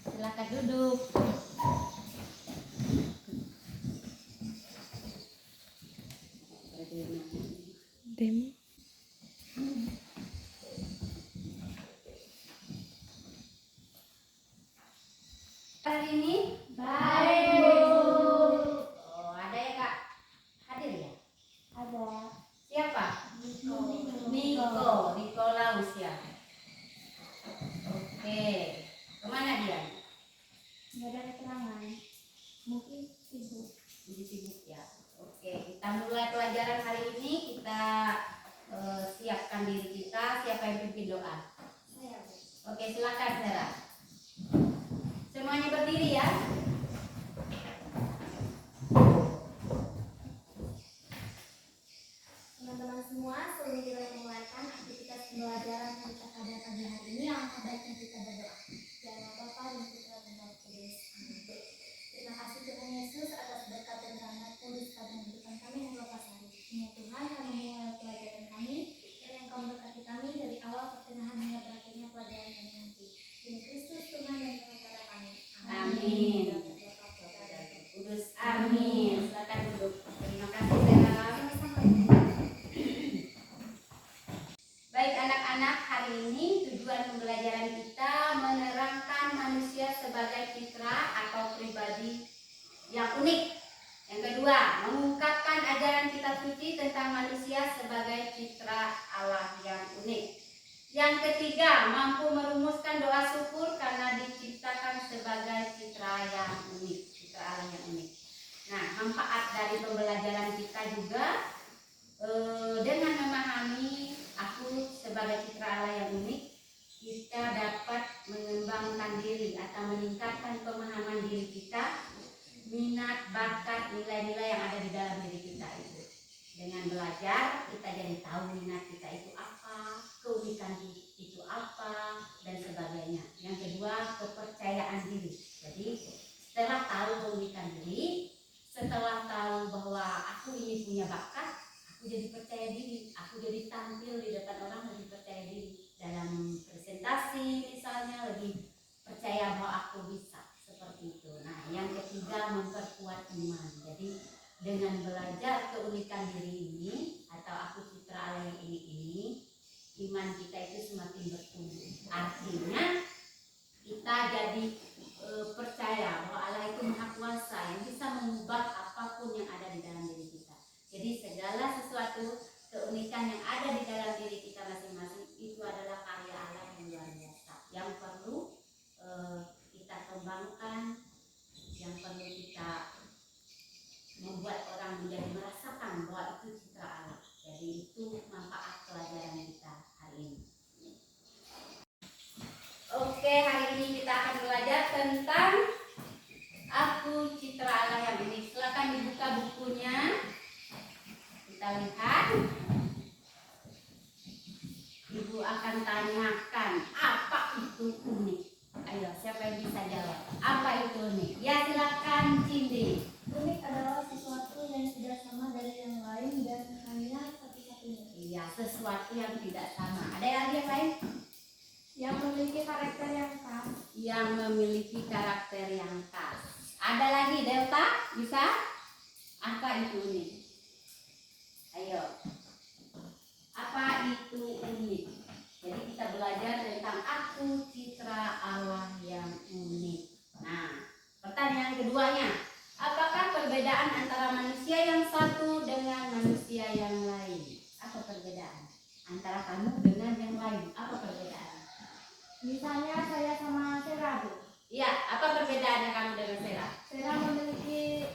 Silakan duduk. Demo. Hari ini Baik, Bu. oh, ada ya Kak? Hadir ya? Ada Siapa? Niko Nikolaus ya. Oke, kemana dia? nggak ada keterangan. Mungkin sibuk. Jadi sibuk ya. Oke, kita mulai pelajaran hari ini. Kita siapkan diri kita. Siapa yang pimpin doa? Saya, Bu. Oke, silakan Sarah. Semuanya berdiri ya. Teman-teman semua, sebelum kita memulaikan aktivitas pembelajaran yang kita pada pagi hari ini, alangkah baiknya kita berdoa. Ya Allah Bapa dan Putra dan Roh Kudus. Amin. Terima kasih Tuhan Yesus atas berkat dan rahmat-Mu di sepanjang kehidupan kami yang lepas hari. Ya Tuhan, kami memulai pelajaran kami, dan Engkau memberkati kami dari awal pertengahan hingga berakhirnya pelajaran kami nanti. Demi Kristus Tuhan dan Pengacara kami. Amin. Kudus. Amin. Silakan duduk. Terima kasih Sarah. Baik anak-anak, hari ini tujuan pembelajaran kita menerangkan manusia sebagai citra atau pribadi yang unik. Yang kedua, mengungkapkan ajaran kitab suci tentang manusia sebagai citra Allah yang unik. Yang ketiga, mampu merumuskan doa syukur karena diciptakan sebagai citra yang unik, citra Allah yang unik. Nah, manfaat dari pembelajaran kita juga dengan memahami aku sebagai citra Allah yang unik, kita dapat mengembangkan diri atau meningkatkan pemahaman diri kita, minat, bakat, nilai-nilai yang ada di dalam diri kita itu. Dengan belajar, kita jadi tahu minat kita itu apa, keunikan itu apa, dan sebagainya. Yang kedua, kepercayaan diri. Jadi, setelah tahu keunikan diri, setelah tahu bahwa aku ini punya bakat, aku jadi percaya diri, aku jadi tampil di depan orang lebih percaya diri. Dalam presentasi misalnya lebih percaya bahwa aku bisa, seperti itu. Nah, yang ketiga, memperkuat iman. Jadi dengan belajar keunikan diri ini atau aku citra Allah yang unik ini, iman kita itu semakin bertumbuh. Artinya kita jadi percaya bahwa Allah itu Maha Kuasa yang bisa mengubah apapun yang ada di dalam diri kita. Jadi segala sesuatu keunikan yang ada di dalam diri kita masing-masing itu adalah karya Allah yang luar biasa, yang perlu kita kembangkan, yang perlu kita membuat orang menjadi merasakan bahwa itu citra Allah. Jadi itu manfaat pelajaran kita hari ini. Oke, hari ini kita akan belajar tentang aku citra Allah yang unik. Silakan dibuka bukunya. Kita lihat. Ibu akan tanyakan apa itu unik. Ayo, siapa yang bisa jawab? Apa itu unik? Ya, silakan Cindy. Unik adalah sesuatu yang tidak sama dari yang lain dan hanya satu-satunya. Iya, sesuatu yang tidak sama. Ada lagi yang lain? Yang memiliki karakter yang khas. Yang memiliki karakter yang khas. Ada lagi Delta? Bisa? Apa itu unik? Ayo. Apa itu unik? Jadi kita belajar tentang aku citra Allah yang unik. Nah, pertanyaan keduanya, apakah perbedaan antara manusia yang satu dengan manusia yang lain? Apa perbedaan antara kamu dengan yang lain? Apa perbedaan? Misalnya saya sama Sera, Bu. Iya, apa perbedaannya kamu dengan Sera? Sera memiliki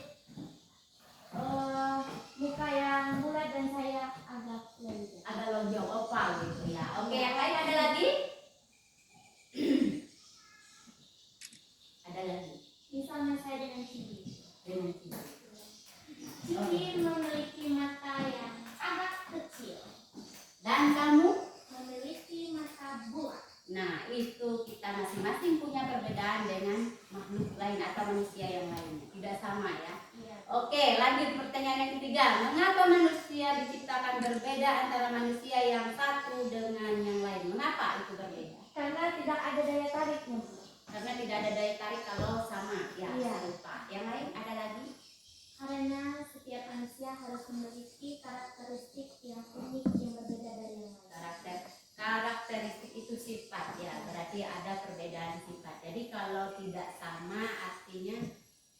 muka yang bulat dan saya agak lonjong. Agak lonjong, oval gitu ya. Oke, yang lain ada lagi? Ada lagi? Misalnya saya dengan Cibi. Dengan Cibi. Cibi memiliki mata yang agak kecil. Dan kamu? Memiliki mata bulat. Nah, itu kita masing-masing punya perbedaan dengan makhluk lain atau manusia yang lainnya. Tidak sama ya. Iya. Oke, lanjut pertanyaan yang ketiga. Mengapa manusia diciptakan berbeda antara manusia yang satu dengan yang lain? Mengapa itu berbeda? Karena tidak ada daya tariknya. Karena tidak ada daya tarik kalau sama, ya, Iya. serupa. Yang lain ada lagi? Karena setiap manusia harus memiliki karakteristik yang unik yang berbeda dari yang lain. Karakteristik itu sifat, ya, berarti ada perbedaan sifat. Jadi kalau tidak sama artinya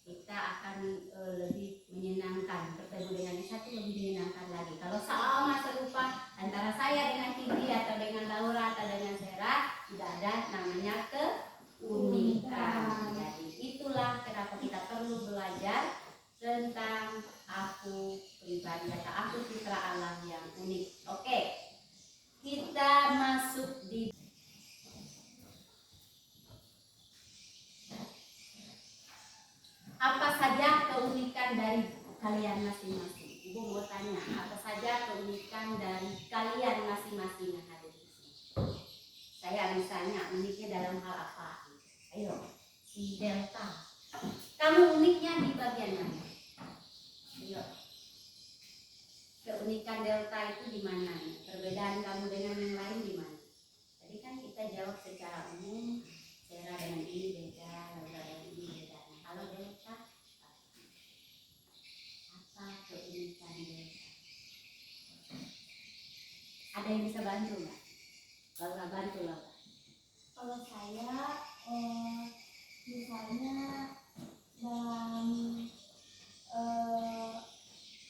kita akan lebih menyenangkan, bertemu dengan yang satu lebih menyenangkan lagi. Kalau sama serupa antara saya dengan Cindy atau dengan Laura atau dengan Sarah, tidak ada namanya keunikan. Jadi itulah kenapa kita perlu belajar tentang aku pribadi atau aku citra alam yang unik. Oke, kita masuk di apa saja keunikan dari kalian masing-masing. Ibu mau tanya, apa saja keunikan dari kalian masing-masing yang ada di sini? Saya misalnya uniknya dalam hal apa? Ayo, si Delta. Kamu uniknya di bagian mana? Ayo. Keunikan Delta itu di mana? Perbedaan kamu dengan yang lain di mana? Tadi kan kita jawab secara umum, Sarah dengan ini beda, Laura dengan ini beda. Nah, kalau Delta, apa keunikan Delta? Ada yang bisa bantu nggak? Laura bantu Laura. Kalau saya, misalnya dalam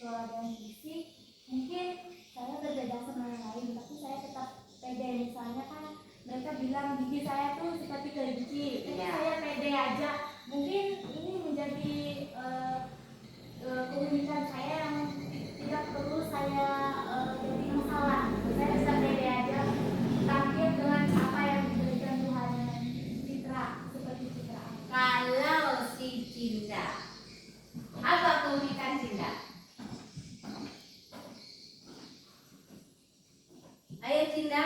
keadaan fisik, mungkin saya berbeda sama yang lain, tapi saya tetap pede. Misalnya kan mereka bilang gigi saya tuh seperti kelinci, tapi Iya. saya pede aja. Mungkin ini menjadi keunikan saya yang tidak perlu saya jadi masalah. Saya bisa pede aja, tampil dengan apa yang diberikan Tuhan, citra seperti citra. Kalau si Cinda, apa keunikan Cinda? Ayo Cinda.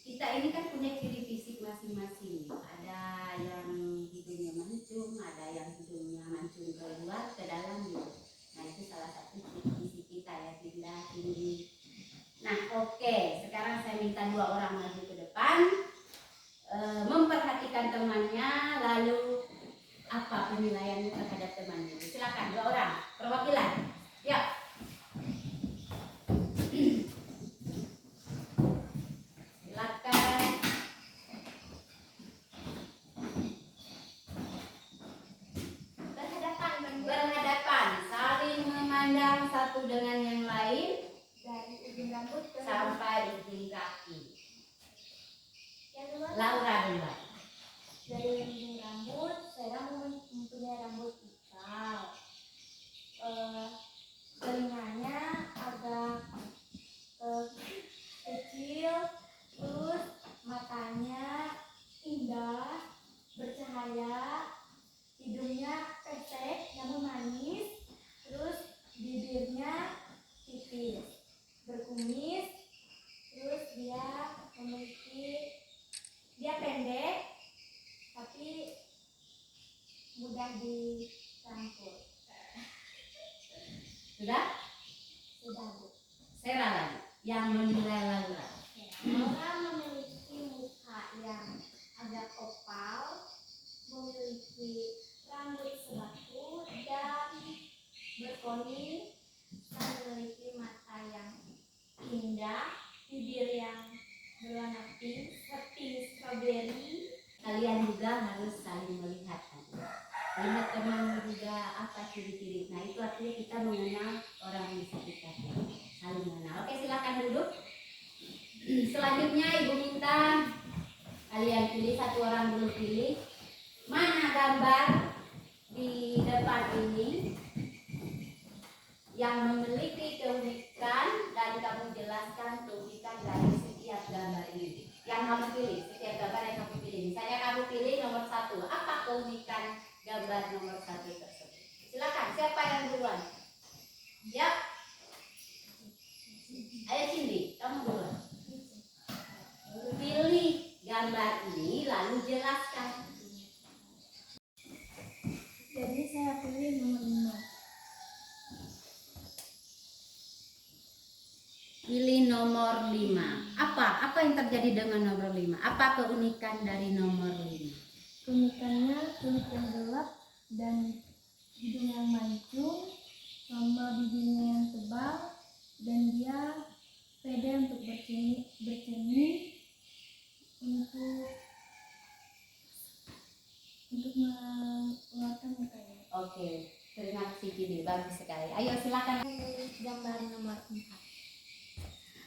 Kita ini kan punya ciri fisik masing-masing. Ada yang hidungnya mancung, ada yang hidungnya mancung keluar ke dalam gitu. Nah itu salah satu ciri fisik kita ya Cinda, tinggi. Nah oke, sekarang saya minta dua orang maju ke depan, memperhatikan temannya, lalu apa penilaiannya terhadap temannya. Silakan dua orang perwakilan. Ya. Silakan. Berhadapan, saling memandang satu dengan yang lain Dari ujung rambut ke sampai ujung kaki. yang duluan. Laura duluan. Dari ujung rambut, saya mempunyai rambut ikal. Telinganya agak kecil, terus matanya indah, bercahaya, hidungnya pesek namun manis, terus bibirnya tipis, berkumis, terus dia pendek tapi mudah dirangkul. Sudah? Sudah, Bu. Sarah lagi yang menilai Laura. Laura memiliki muka yang agak opal, memiliki rambut sebatu dan berponi, dan memiliki mata yang indah, bibir yang berwarna pink seperti strawberry. Kalian juga harus saling melihat. Lihat temanmu juga apa ciri-ciri. Nah itu artinya kita mengenal orang di sekitar. Saling mengenal. Oke, silakan duduk. Selanjutnya ibu minta kalian pilih, satu orang dulu pilih. Mana gambar di depan ini yang memiliki keunikan dan kamu jelaskan keunikan dari setiap gambar ini. Yang kamu pilih, setiap gambar yang kamu pilih. Misalnya kamu pilih nomor 1, apa keunikan gambar nomor 1 tersebut? Silakan, siapa yang duluan? Ya. Ayo Cindy, kamu duluan. Pilih gambar ini lalu jelaskan Pilih nomor 5. Apa yang terjadi dengan nomor 5? Apa keunikan dari nomor 5? Keunikannya kulit yang gelap dan hidung yang mancung sama bibirnya yang tebal, dan dia pede untuk bercermin untuk mengeluarkan mukanya. Oke, terima kasih Cidi, bagus sekali. Ayo silakan. Gambar nomor 4.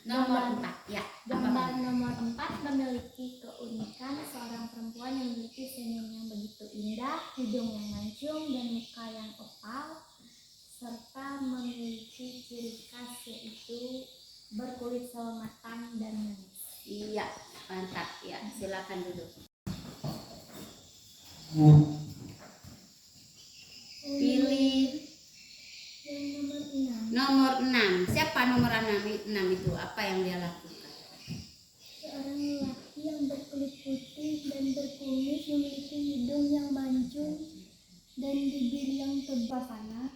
Nomor 4, ya. Gambar nomor 4 memiliki keunikan seorang perempuan yang memiliki senyum yang begitu indah, hidung yang mancung, dan muka yang opal, serta memiliki ciri khas yaitu berkulit sawo matang dan manis. Iya, mantap. Ya, silakan duduk. Pilih Yang nomor 6. nomor 6. Siapa nomor 6 itu? Apa yang dia lakukan? Seorang lelaki yang berkulit putih dan berkumis, memiliki hidung yang mancung dan bibir yang tebal sana.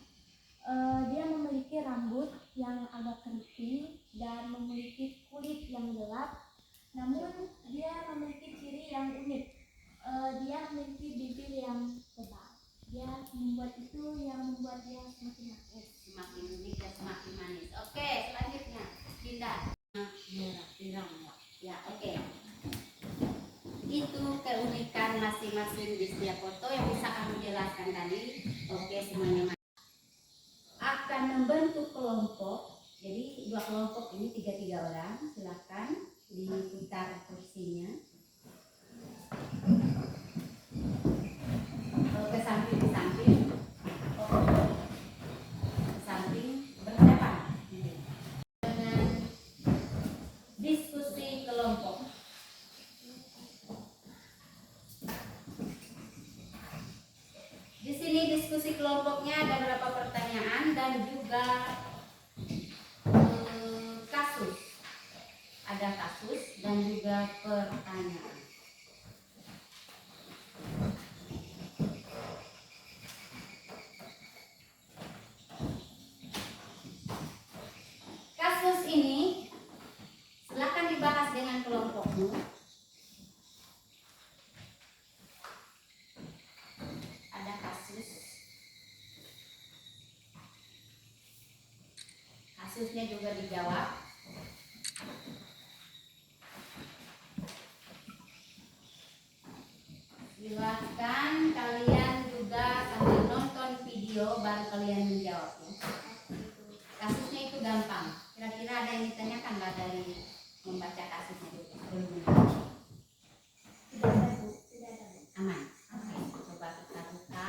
Dia memiliki rambut yang agak keriting dan memiliki kulit yang gelap. Namun dia memiliki ciri yang unik. Dia memiliki bibir yang tebal. Dia membuat dia semakin manis. Semakin unik dan semakin manis. Oke, selanjutnya Dinda. Merah, pirang, ya. Oke. Itu keunikan masing-masing di setiap foto yang bisa kami jelaskan tadi. Oke, semuanya akan membentuk kelompok. Jadi 2 kelompok ini 3 orang. Silakan diputar kursinya. Ke samping, ke samping berhadapan dengan diskusi kelompok. Di sini diskusi kelompoknya ada beberapa pertanyaan dan juga kasus. Ada kasus dan juga pertanyaan. Kasus ini silakan dibahas dengan kelompokmu. Ada kasus. Kasusnya juga dijawab. Silakan kalian juga sambil nonton video baru kalian menjawab ya. Kasusnya itu gampang. Kira-kira ada yang ditanyakan nggak dari membaca kasusnya itu? Aman. Oke, coba kita buka.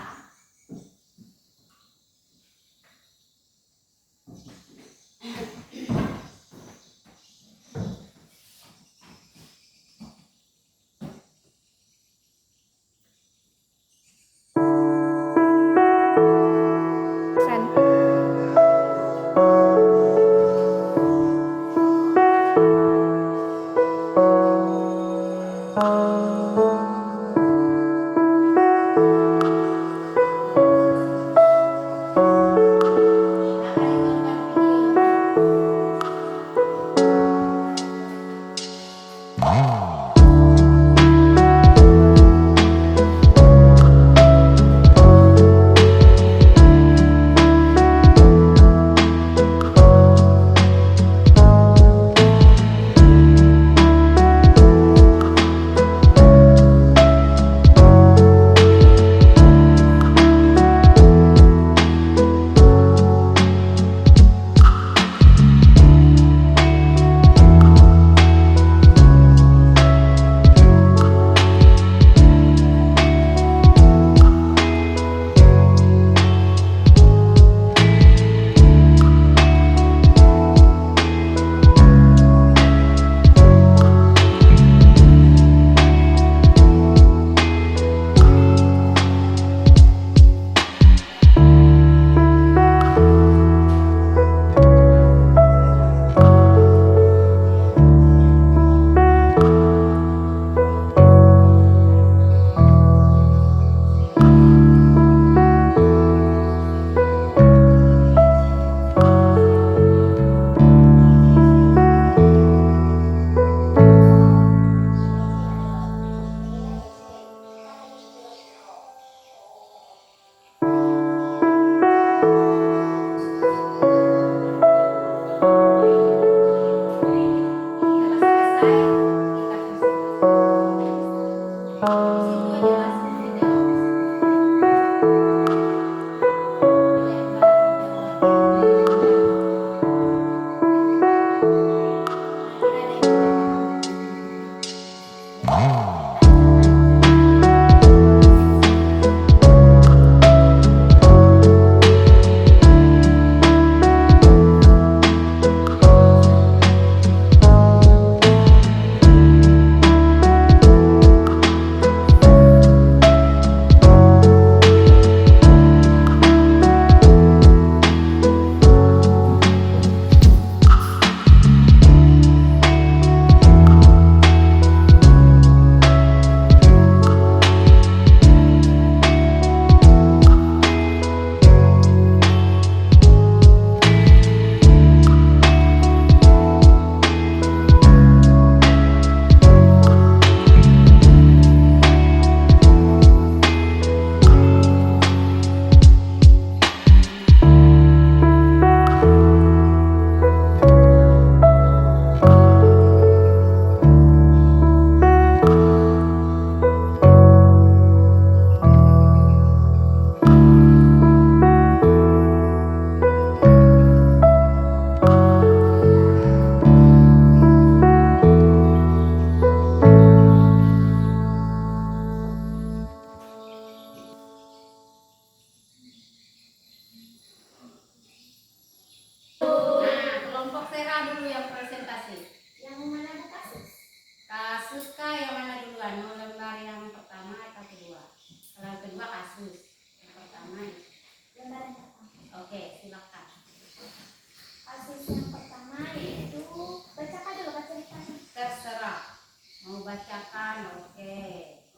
Oke.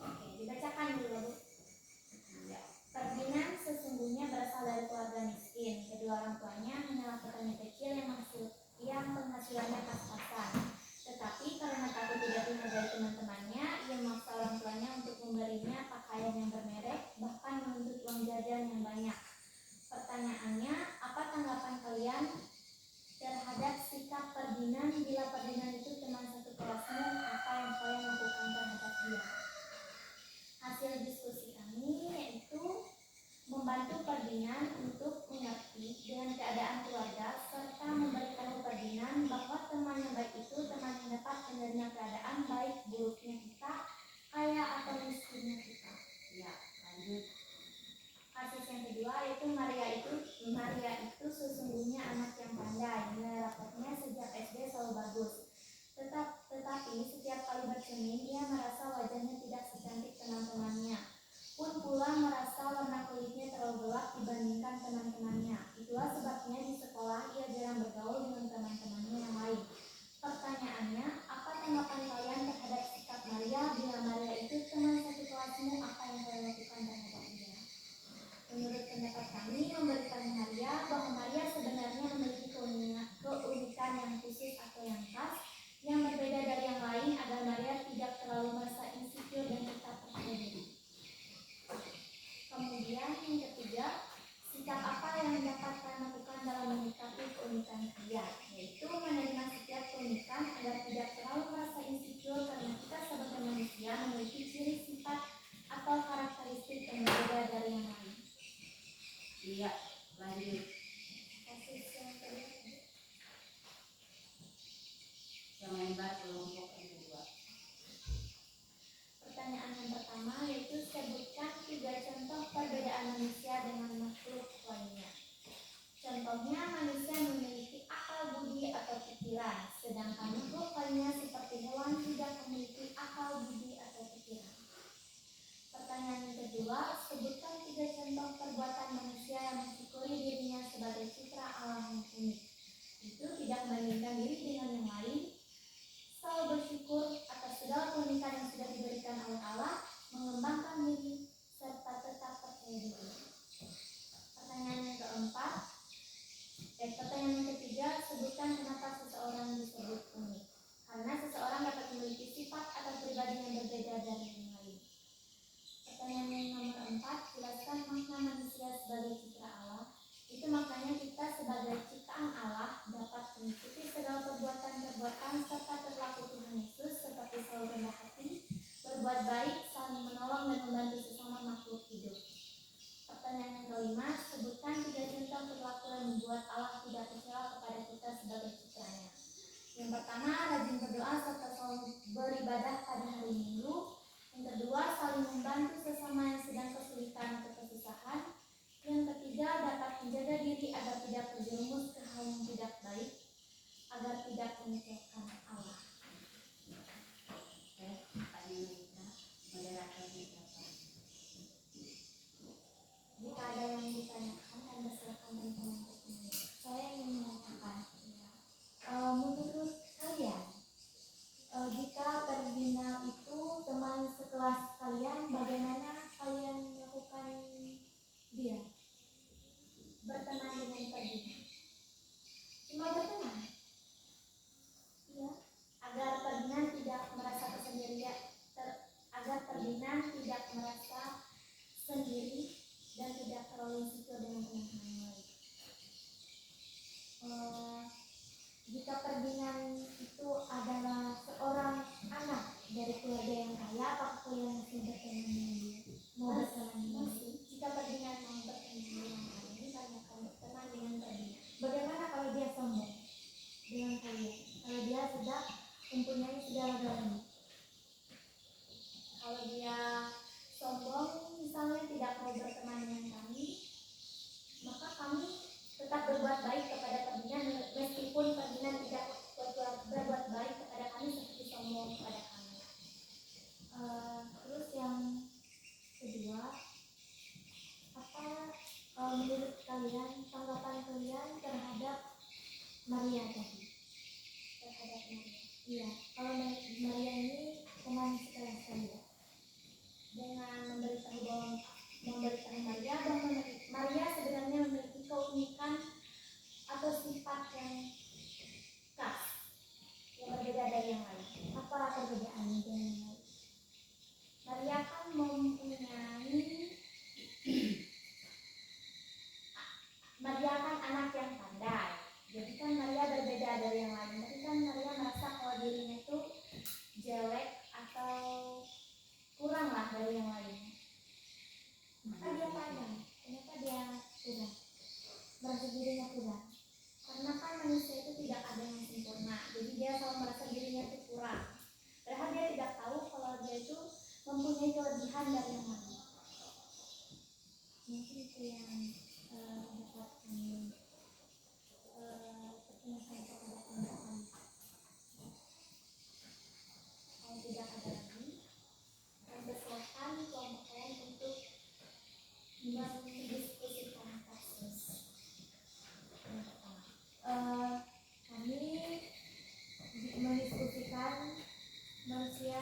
Oke, dibacakan dulu Bu. Ya. Ferdinand sesungguhnya berasal dari keluarga miskin. Kedua orang tuanya hanyalah petani kecil yang penghasilannya pas-pasan. Tetapi karena takut tidak dihargai teman-temannya, ia memaksa orang tuanya untuk memberinya pakaian yang bermerek, bahkan menuntut uang jajan yang banyak. Pertanyaannya, apa tanggapan kalian terhadap sikap Ferdinand? Bila Ferdinand itu teman satu kelasmu, apa yang kalian lakukan terhadap dia? Hasil diskusi kami yaitu membantu Ferdinand untuk mengerti dengan keadaan keluarga serta memberitahu Ferdinand bahwa teman yang baik itu teman yang dapat menerima keadaan baik buruknya kita, kaya atau miskinnya kita. Ya, lanjut. Kasus yang kedua yaitu Maria itu sesungguhnya anak yang pandai. Nilai rapotnya sejak SD selalu bagus. Tetapi setiap kali bercermin ia merasa wajahnya tidak secantik teman-temannya. Pun pula merasa warna kulitnya terlalu gelap dibandingkan teman-temannya. Itulah sebabnya di sekolah ia jarang bergaul dengan teman-temannya yang lain. Pertanyaannya, apa tanggapan kalian terhadap sikap Maria? Bila Maria itu teman satu kelasmu, apa yang kalian lakukan terhadap dia? Menurut pendapat kami, memberitahu Maria bahwa Maria sebenarnya memiliki keunikan yang khusus atau yang khas, yang berbeda dari yang lain agar Maria tidak terlalu merasa insecure dan tetap percaya diri. Kemudian yang ketiga, sikap apa yang dapat kalian lakukan dalam menyikapi keunikan dia? Yaitu menerima setiap keunikan agar tidak terlalu merasa insecure karena kita sebagai manusia memiliki ciri sifat atau karakteristik yang berbeda dari yang lain. Iya, lanjut. Kasus yang kedua. Yang hebat kelompok kedua. Pertanyaan yang pertama yaitu sebutkan 3 contoh perbedaan manusia dengan makhluk lainnya. Contohnya, manusia memiliki akal budi atau pikiran, sedangkan makhluk lainnya seperti hewan tidak memiliki akal budi atau pikiran. Pertanyaan yang kedua, sebutkan 3 contoh perbuatan manusia yang mensyukuri dirinya sebagai citra Allah yang unik. Itu tidak membandingkan diri dengan yang lain, selalu bersyukur atas segala keunikan yang sudah diberikan oleh Allah, mengembangkan diri, serta tetap percaya diri. Pertanyaan yang ketiga, sebutkan kenapa seseorang disebut unik. Karena seseorang dapat memiliki sifat atau pribadi yang berbeda dari yang lain. Pertanyaan yang nomor 4, jelaskan makna manusia sebagai citra Allah. Itu maknanya kita sebagai ciptaan Allah dapat mengikuti segala perbuatan-perbuatan serta perilaku Tuhan Yesus seperti selalu rendah hati, berbuat baik, saling menolong dan membantu sesama makhluk hidup. Pertanyaan yang kelima, sebutkan 3 contoh perilaku yang membuat Allah tidak kecewa kepada kita sebagai citranya. Yang pertama, rajin berdoa serta selalu beribadah pada hari Minggu. Yang kedua, saling membantu sesama yang sedang kesulitan atau kesusahan. Yang ketiga, dapat menjaga diri agar tidak terjerumus ke hal yang tidak baik, agar tidak mengecewakan Allah. Pertanyaan kita, saja dengan memberitahu Maria bahwa Maria sebenarnya memiliki keunikan atau sifat yang khas yang berbeda dari yang lain. Apa perbedaannya dengan yang lain? Maria kan Maria kan anak yang pandai. Jadi kan Maria berbeda dari yang lain. Tapi kan Maria merasa kalau dirinya itu jelek atau kurang lah dari yang lain. Maka dia pandai. Kenapa dia kurang? Merasa dirinya kurang. Karena kan manusia itu tidak ada yang sempurna. Jadi dia selalu merasa dirinya itu kurang. Padahal dia tidak tahu kalau dia itu mempunyai kelebihan dari yang lain. Mungkin itu yang dapat kami pertanyakan kepada teman-teman. Kalau tidak ada lagi, kami persilakan kelompok kalian untuk mendiskusikan kasus. Yang pertama, kami mendiskusikan manusia,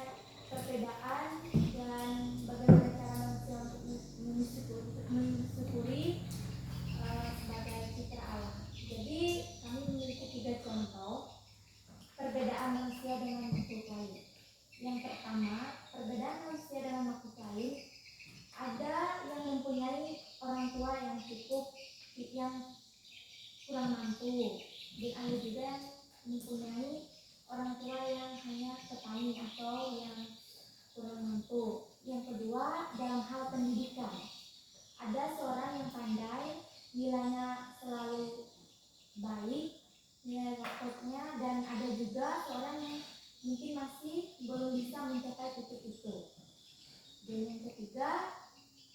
perbedaan, dan bagaimana cara manusia untuk mensyukuri sebagai citra Allah. Jadi kami memiliki 3 contoh perbedaan manusia dengan makhluk lain. Yang pertama, perbedaan manusia dengan makhluk lain, ada yang mempunyai orang tua yang cukup, yang kurang mampu, dan ada juga yang mempunyai orang tua yang hanya petani atau yang kurang mampu. Yang kedua, dalam hal pendidikan, ada seorang yang pandai, nilainya selalu baik, nilai rapotnya, dan ada juga seorang yang mungkin masih belum bisa mencapai titik itu. Dan yang ketiga,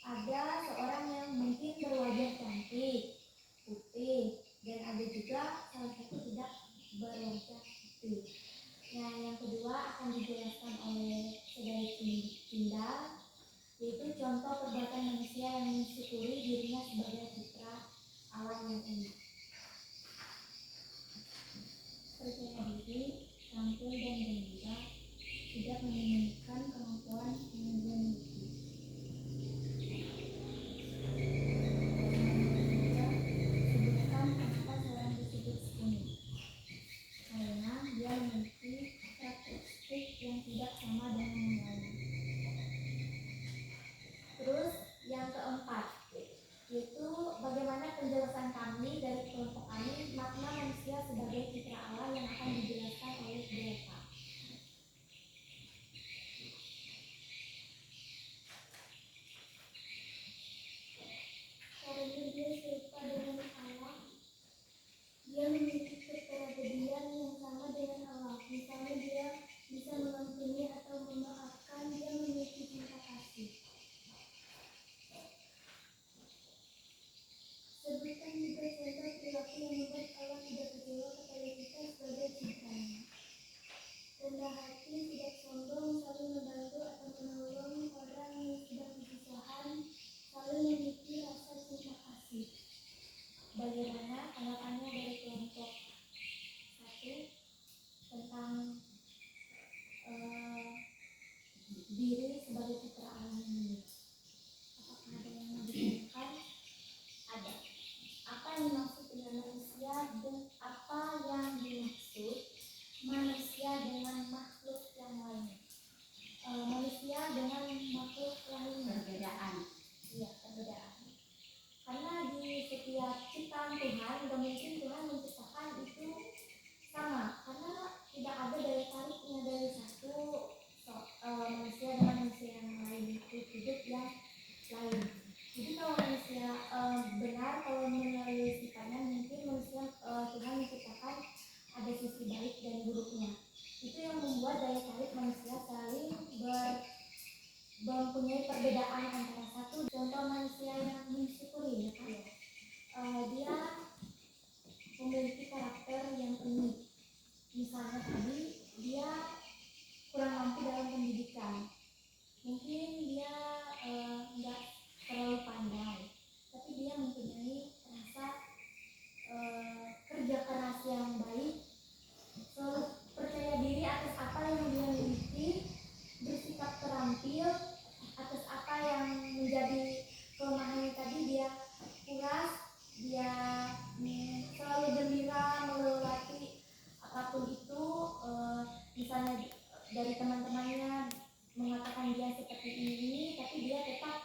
ada seorang yang mungkin berwajah cantik, putih, dan ada juga salah satu tidak berwajah putih. Nah, yang kedua akan dijelaskan oleh saudari Cinda, yaitu contoh perbuatan manusia yang mensyukuri dirinya sebagai citra Allah yang unik. Percaya diri, tampil dan gembira, tidak menyembunyikan kemampuan yang dia miliki. Sebutkan kenapa seorang disebut unik. Karena dia memiliki karakteristik yang tidak sama dengan yang lain. Terus yang keempat, yaitu bagaimana penjelasan kami dari kelompok kami makna manusia sebagai citra Allah yang akan dijelaskan oleh mereka. Karena dia serupa dengan Allah, dia memiliki kepribadian yang sama dengan Allah. Misalnya dia bisa mengampuni atau memaafkan, dia memiliki cinta kasih. Sebutkan juga contoh perilaku yang membuat Allah tidak kecewa kepada kita sebagai ciptaannya. Rendah hati, tidak sombong, saling membantu atau menolong orang yang sedang kesusahan, saling memiliki rasa cinta kasih. Bagaimana tanggapannya dari kelompok 1 tentang diri sebagai citra Allah yang unik? Apakah ada yang mau ditanyakan? Ada. Apa yang dimaksud dengan manusia dan apa yang dimaksud manusia dengan makhluk yang lain? Manusia dengan makhluk lain Perbedaan. Iya, perbedaan. Karena di setiap ciptaan Tuhan, gak mungkin Tuhan menciptakan itu sama. Karena tidak ada daya tariknya dari satu manusia dengan manusia yang lain, itu hidup yang lain. Jadi kalau manusia benar, kalau melalui sifatnya, mungkin manusia Tuhan menciptakan ada sisi baik dan buruknya. Itu yang membuat daya tarik manusia saling mempunyai perbedaan antara satu. Contoh manusia yang mensyukuri, ya kan? Dia memiliki karakter yang unik. Misalnya tadi dia kurang mampu dalam pendidikan. Mungkin dia nggak terlalu pandai, tapi dia mempunyai rasa kerja keras yang baik, selalu percaya diri atas apa yang dia miliki, bersikap terampil adil atas apa yang menjadi kelemahannya tadi. Dia puas, dia selalu gembira melewati apapun itu, misalnya dari teman-temannya mengatakan dia seperti ini, tapi dia tetap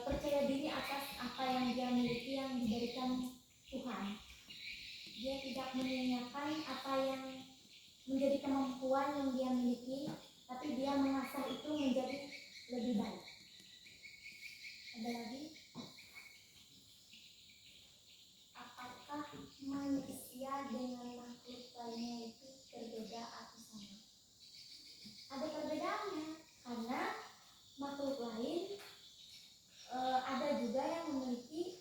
percaya diri atas apa yang dia miliki yang diberikan Tuhan. Dia tidak menyanyiakan apa yang menjadi kemampuan yang dia miliki, tapi dia mengasah itu menjadi lebih baik. Ada lagi? Apakah manusia dengan makhluk lainnya itu berbeda atau sama? Ada perbedaannya, karena makhluk lain ada juga yang memiliki,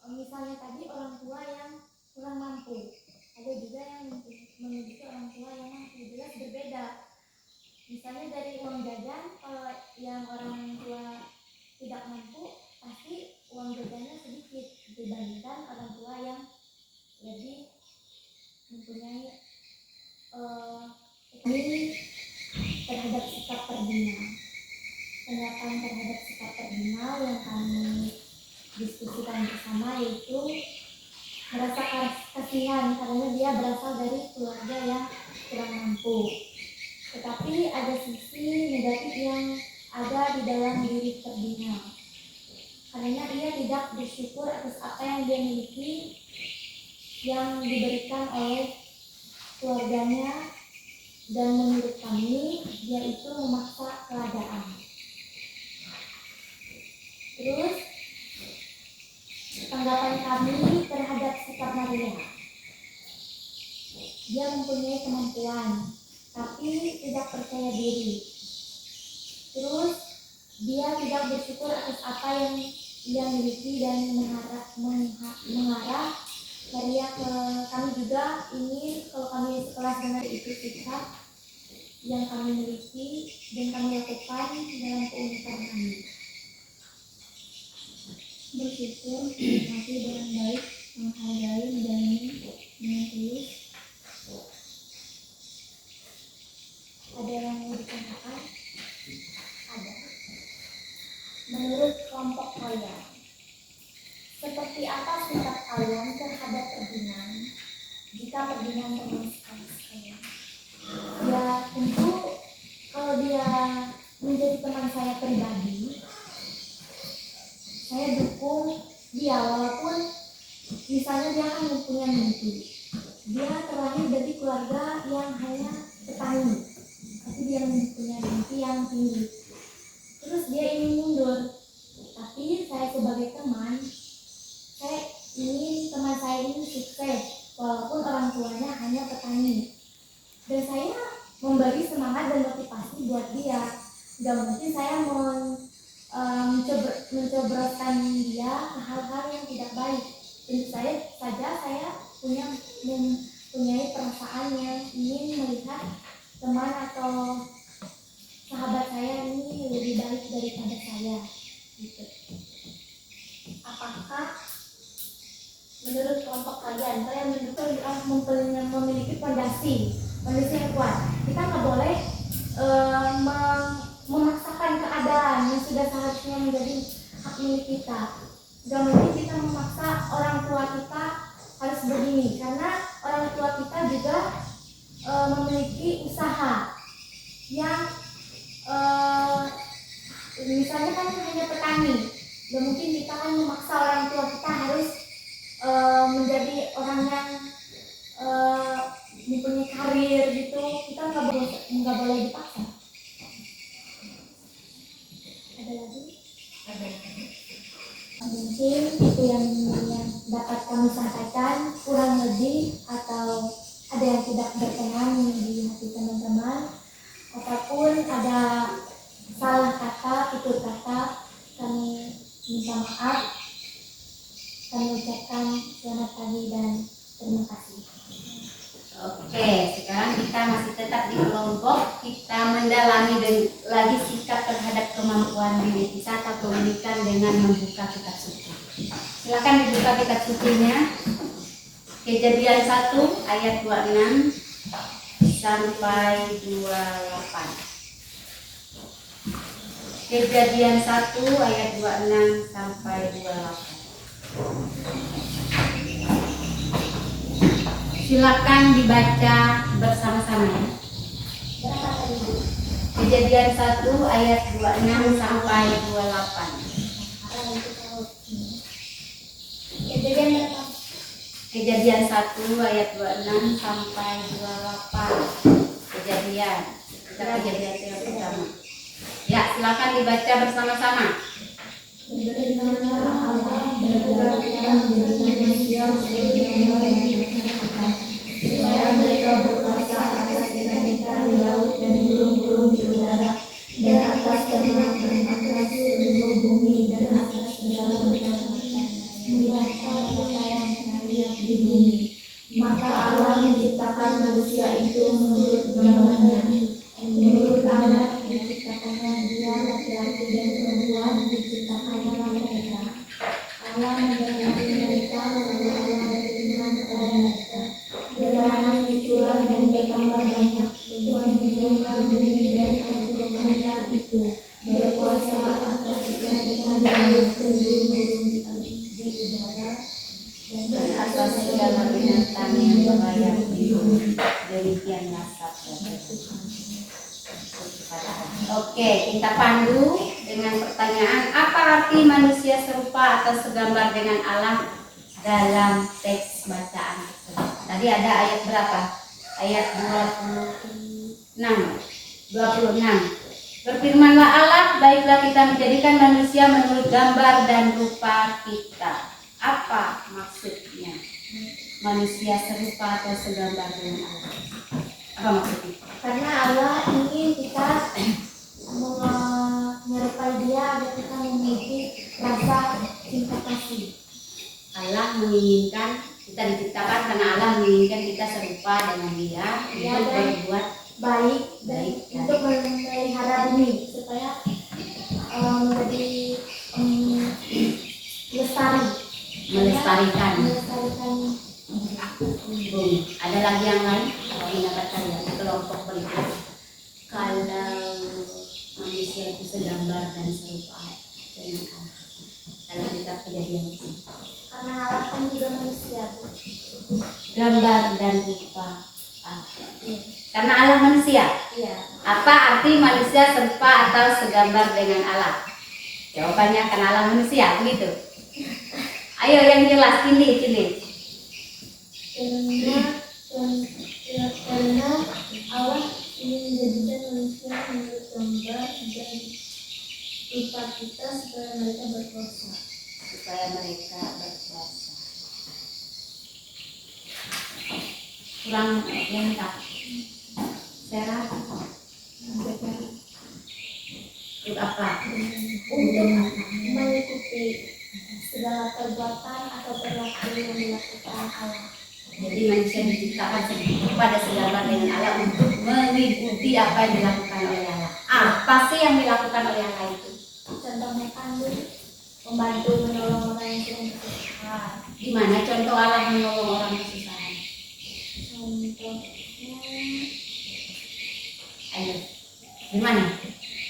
misalnya tadi orang tua yang kurang mampu, ada juga yang memiliki orang tua yang mampu. Jelas berbeda. Misalnya dari uang jajan, kalau yang orang tua tidak mampu, pasti uang jajannya sedikit dibandingkan orang tua yang lebih mempunyai ini terhadap sikap kardinal. Pendapat terhadap sikap kardinal yang kami diskusikan bersama yaitu merasa kasihan karena dia berasal dari keluarga yang kurang mampu. Tetapi ada sisi negatif yang ada di dalam diri kardinal, karena ia tidak bersyukur atas apa yang dia miliki yang diberikan oleh keluarganya, dan menurut kami dia itu memaksa keadaan. Terus tanggapan kami terhadap sikap Maria, dia mempunyai kemampuan tapi tidak percaya diri. Terus dia tidak bersyukur atas apa yang ia miliki dan mengarah Maria ke kami juga. Ini kalau kami sekelas dengan itu sikap yang kami miliki dan kami lakukan dalam keunikan kami. Bersyukur, menikmati dengan baik, menghargai, menjalani dengan tulus. Ada yang mau ditanyakan? Ada. Menurut kelompok kalian, seperti apa sikap kalian terhadap Ferdinand jika Ferdinand teman sekalian? Ya tentu kalau dia menjadi teman saya pribadi, saya dukung dia, walaupun misalnya dia kan mempunyai mimpi. Dia terlahir dari keluarga yang hanya petani, tapi dia mempunyai mimpi yang tinggi. Terus dia ingin mundur, tapi saya sebagai teman, saya ingin teman saya ini sukses, walaupun orang tuanya hanya petani. Dan saya memberi semangat dan motivasi buat dia. Gak mungkin saya mencobroskan dia ke hal-hal yang tidak baik. Tentu saja saya mempunyai perasaan yang ingin melihat teman atau sahabat saya ini lebih baik daripada saya, gitu. Apakah menurut kelompok kalian memiliki fondasi yang kuat? Kita nggak boleh memaksakan keadaan yang sudah seharusnya menjadi hak milik kita. Gak mungkin kita memaksa orang tua kita harus begini, karena orang tua kita juga memiliki usaha yang misalnya kan hanya petani. Gak mungkin kita kan memaksa orang tua kita harus menjadi orang yang mempunyai karir gitu. Kita nggak boleh dipaksa. Ada lagi? Ada. Mungkin itu yang dapat kami sampaikan, kurang lebih atau ada yang tidak berkenan di hati teman-teman, ataupun ada salah kata, tutur kata, kami minta maaf. Kami ucapkan selamat pagi dan terima kasih. Oke, sekarang kita masih tetap di kelompok. Kita mendalami lagi sikap terhadap kemampuan diri kita atau keunikan dengan membuka kitab suci. Silakan dibuka kitab sucinya. Kejadian 1 ayat 26 sampai 28. Kejadian 1 ayat 26 sampai 28. Silakan dibaca bersama-sama ya. Berapa tadi Bu? Kejadian 1 ayat 26 sampai 28. Kejadian berapa? Kejadian 1 ayat 26 sampai 28. Kejadian. Kita kejadian yang pertama. Ya, silakan dibaca bersama-sama. Supaya mereka berkuasa atas ikan-ikan di laut dan burung-burung di udara dan atas ternak-ternak atas seluruh bumi dan atas segala macam binatang yang lihat di bumi. Maka Allah menciptakan manusia itu menurut gambarnya, menurut anak diciptakannya dia, laki-laki dan perempuan diciptakannya mereka. Allah memberkati mereka lalu Allah berfirman kepada mereka, beranak cuculah dan bertambah banyak, penuhilah bumi dan penuhinya itu, berkuasa atas ikan-ikan di laut dan burung-burung di udara Dan atas segala binatang yang berlayar di bumi. Demikianlah sabda Tuhan. Oke, kita pandu dengan pertanyaan, apa arti manusia serupa atau segambar dengan Allah dalam teks bacaan tersebut? Tadi ada ayat berapa? Ayat 26. Berfirmanlah Allah, baiklah kita menjadikan manusia menurut gambar dan rupa kita. Apa maksudnya? Manusia serupa atau segambar dengan Allah. Apa maksudnya? karena Allah ingin kita menyerupai dia agar kita memiliki rasa cinta kasih. Allah menginginkan kita diciptakan karena Allah menginginkan kita serupa dengan Dia Ya, untuk dan berbuat baik dan untuk memelihara bumi supaya menjadi melestarikan melestarikan bumi. Ada lagi yang lain? Kalau mendapat kalian kelompok berikut, kalau manusia itu segambar dan serupa dengan Allah dalam kitab Kejadian ini. karena Allah kan juga manusia. Gambar dan rupa Allah. Karena Allah manusia. Iya. Apa arti manusia serupa atau segambar dengan Allah? Jawabannya karena Allah manusia, begitu. Ayo yang jelas, cili. Karena Allah ingin menjadikan manusia menurut gambar dan rupa kita supaya mereka berkuasa. Kurang lengkap. Sarah, untuk apa? Untuk mengikuti segala perbuatan atau perilaku yang dilakukan Allah. Jadi manusia diciptakan pada segambar dengan Allah untuk mengikuti apa yang dilakukan oleh Allah. Apa sih yang dilakukan oleh Allah itu? Contohnya kan membantu menolong orang yang sedang kesusahan. Gimana contoh Allah menolong orang kesusahan? Contohnya Ayo, gimana?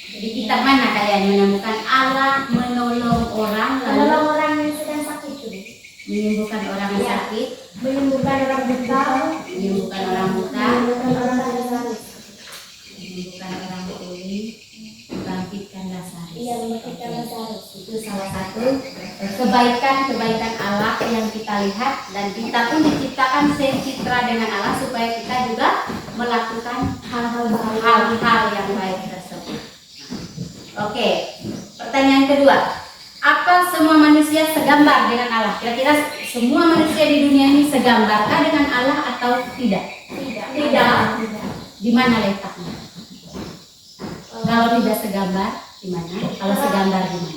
Di kitab mana kalian menemukan Allah menolong orang lalu menolong orang yang sedang sakit tuh. menyembuhkan orang yang sakit, Menyembuhkan orang buta, menyembuhkan orang buta, menyembuhkan orang Lazarus. menyembuhkan orang tuli, membangkitkan Lazarus. Iya, membangkitkan Lazarus. Itu salah satu kebaikan Allah yang kita lihat, dan kita pun diciptakan secitra dengan Allah supaya kita juga melakukan Hal-hal baik. hal-hal yang baik tersebut. Oke, pertanyaan kedua, apa semua manusia segambar dengan Allah? Kira-kira semua manusia di dunia ini segambarkah dengan Allah atau tidak? Tidak. Di mana letaknya? Kalau tidak segambar, di mana? Kalau segambar, di mana?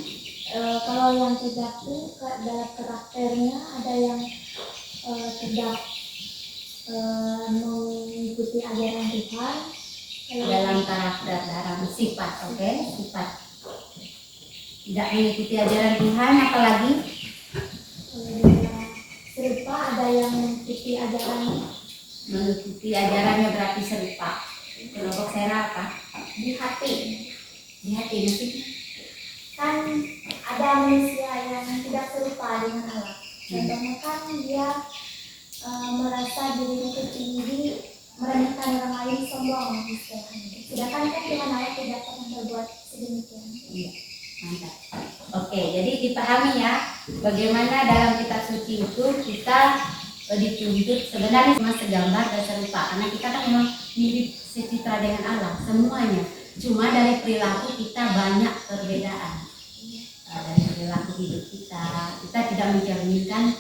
Kalau yang tidak tuh dalam karakternya ada yang tidak mengikuti ajaran Tuhan. Dalam karakter, dalam sifat, oke? Sifat. Tidak mengikuti ajaran Tuhan, apalagi? Serupa ada yang mengikuti ajaran Mengikuti ajarannya berarti serupa. Kelompok Sarah apa? di hati. Di hati nanti. kan ada manusia yang tidak serupa dengan Allah. Contohnya kan dia merasa dirinya itu tinggi, merendahkan orang lain, sombong istilahnya. Sedangkan kan Tuhan Allah tidak pernah berbuat sedemikian. Iya, mantap. Oke, jadi dipahami ya bagaimana dalam kitab suci itu kita dituntut sebenarnya cuma segambar dan serupa, karena kita kan memang mirip secitra dengan Allah semuanya. Cuma dari perilaku kita banyak perbedaan. Dari perilaku hidup kita tidak mencerminkan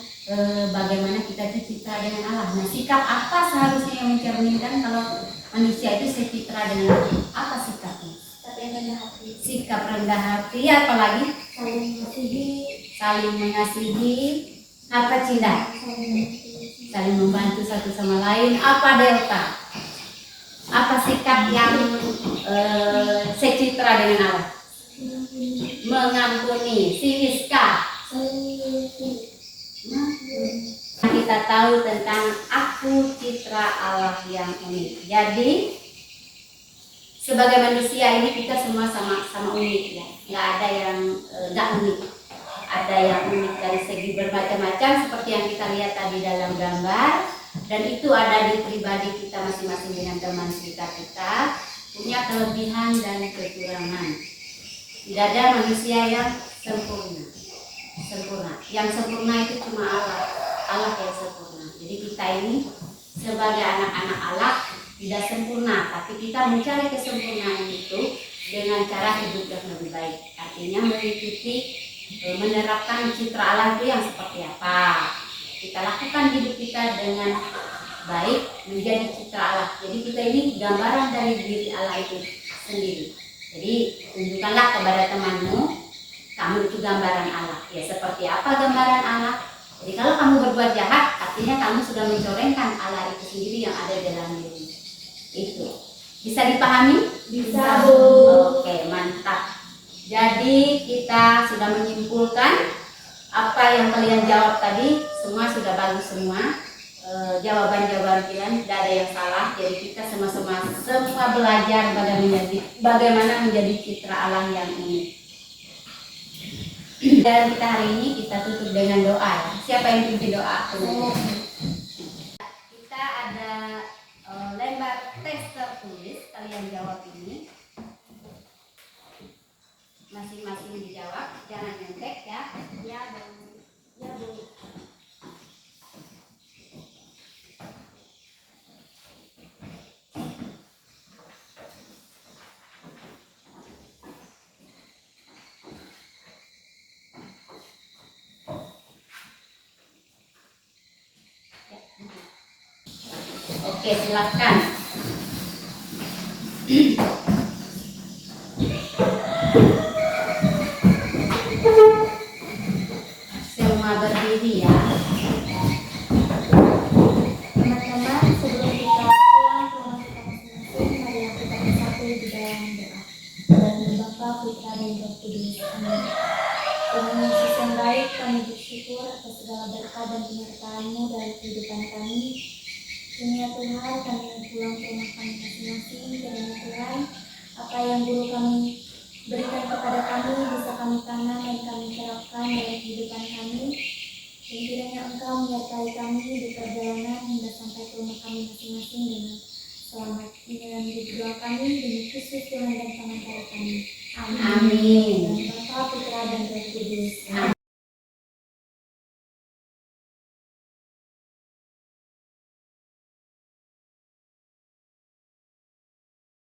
bagaimana kita itu citra dengan Allah. Nah, sikap apa seharusnya yang mencerminkan kalau manusia itu secitra dengan Allah? Apa sikapnya? Tapi yang rendah hati, Sikap rendah hati, apalagi saling mengasihi, saling mengasihi, apa cinta? Saling membantu satu sama lain. Apa delta? Apa sikap yang secitra dengan Allah? Mengampuni, siniska. Kita tahu tentang aku citra Allah yang unik. Jadi sebagai manusia ini kita semua sama unik ya. Nggak ada yang nggak unik. Ada yang unik dari segi bermacam-macam seperti yang kita lihat tadi dalam gambar, dan itu ada di pribadi kita masing-masing dengan teman kita punya kelebihan dan kekurangan. Tidak ada manusia yang sempurna. Yang sempurna itu cuma Allah yang sempurna. Jadi kita ini sebagai anak-anak Allah tidak sempurna, tapi kita mencari kesempurnaan itu dengan cara hidup yang lebih baik. Artinya mengikuti, menerapkan citra Allah itu yang seperti apa. Kita lakukan hidup kita dengan baik menjadi citra Allah. Jadi kita ini gambaran dari diri Allah itu sendiri. Jadi tunjukkanlah kepada temanmu, kamu itu gambaran Allah. Ya, seperti apa gambaran Allah? Jadi kalau kamu berbuat jahat, artinya kamu sudah mencorengkan Allah itu sendiri yang ada dalam diri. Itu bisa dipahami? Bisa, Bu. Oke, mantap. Jadi kita sudah menyimpulkan apa yang kalian jawab tadi, semua sudah bagus semua. Jawaban-jawaban kalian tidak ada yang salah. Jadi kita semua belajar bagaimana menjadi citra Allah yang unik. Dan kita hari ini kita tutup dengan doa. Siapa yang pimpin doa? Kita ada lembar tes tertulis, kalian jawab ini. Masing-masing dijawab, jangan nyontek ya. Ya, Bu. Ya, Bu. Oke, silakan. Semua berdiri ya. Teman-teman, sebelum kita pulang ke rumah kita masing-masing, mari kita bersatu di dalam doa. Dalam Bapa, Putra, dan Roh Kudus. Amin. Tuhan Yesus yang baik, kami bersyukur atas segala berkat dan penyertaan-Mu dalam kehidupan kami. Dunia Tuhan, kami pulang ke rumah kami masing-masing. Kiranya Tuhan, apa yang guru kami berikan kepada kami bisa kami tanam dan kami terapkan dalam kehidupan kami. Dan kiranya Engkau menyertai kami di perjalanan hingga sampai ke rumah kami masing-masing dengan selamat. Dalam hidup doa kami demi Kristus Tuhan dan Pengantar kami. Amin. Amin. Dan Bapa, Putra, dan Roh Kudus.